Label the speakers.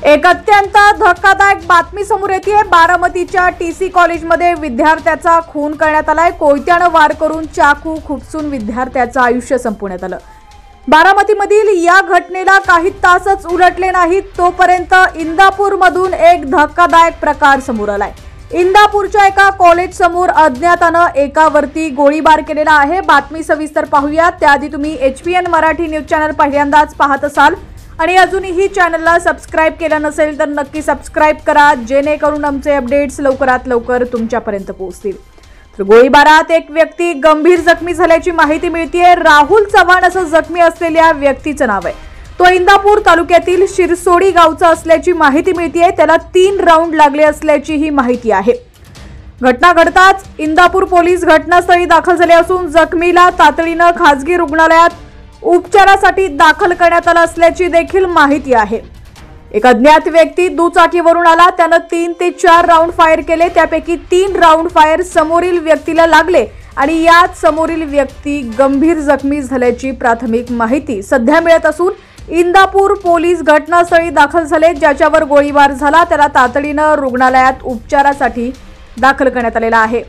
Speaker 1: एक अत्यंत धक्कादायक बातमी समोर येते। बारामतीच्या टीसी कॉलेजमध्ये विद्यार्थ्याचा खून करण्यात आलाय। कोयत्यानं वार करून चाकू खुपसून विद्यार्थ्याचं आयुष्य संपवण्यात आलं। बारामतीमधील या घटनेला काही तासच उलटले नाहीत तोपर्यंत इंदापूरमधून एक धक्कादायक प्रकार समोर आलाय। इंदापूरच्या एका कॉलेज समोर अज्ञातानं एकावरती गोळीबार केलेला आहे। बातमी सविस्तर पाहूया। त्याआधी तुम्ही HPN मराठी न्यूज चॅनल पहिल्यांदाच पाहत असाल आणि अजूनही चॅनलला सबस्क्राइब केलं नसेल तर नक्की सबस्क्राइब करा, जेणेकरून आमचे अपडेट्स लवकरात लवकर तुमच्यापर्यंत पोहोचतील। तर गोळीबारात एक व्यक्ती गंभीर जखमी झाल्याची माहिती मिळतेय। राहुल चव्हाण असं जखमी असलेल्या व्यक्तीचं नाव आहे। तो इंदापूर तालुक्यातील शिरसोडी गावचा असल्याची माहिती मिळतेय। त्याला 3 राऊंड लागले असल्याची ही माहिती आहे। घटना घडताच इंदापूर पोलीस घटनास्थळी दाखल झाले असून जखमीला तातडीनं खासगी रुग्णालयात उपचारासाठी दाखल करण्यात आलं असल्याची देखील माहिती आहे। एक अज्ञात व्यक्ती दुचाकीवरून आला। त्यानं 3 ते 4 राऊंड फायर केले। त्यापैकी 3 राऊंड फायर समोरील व्यक्तीला लागले आणि यात समोरील व्यक्ती गंभीर जखमी झाल्याची प्राथमिक माहिती सध्या मिळत असून इंदापूर पोलीस घटनास्थळी दाखल झाले। ज्याच्यावर गोळीबार झाला त्याला तातडीनं रुग्णालयात उपचारासाठी दाखल करण्यात आलेला आहे।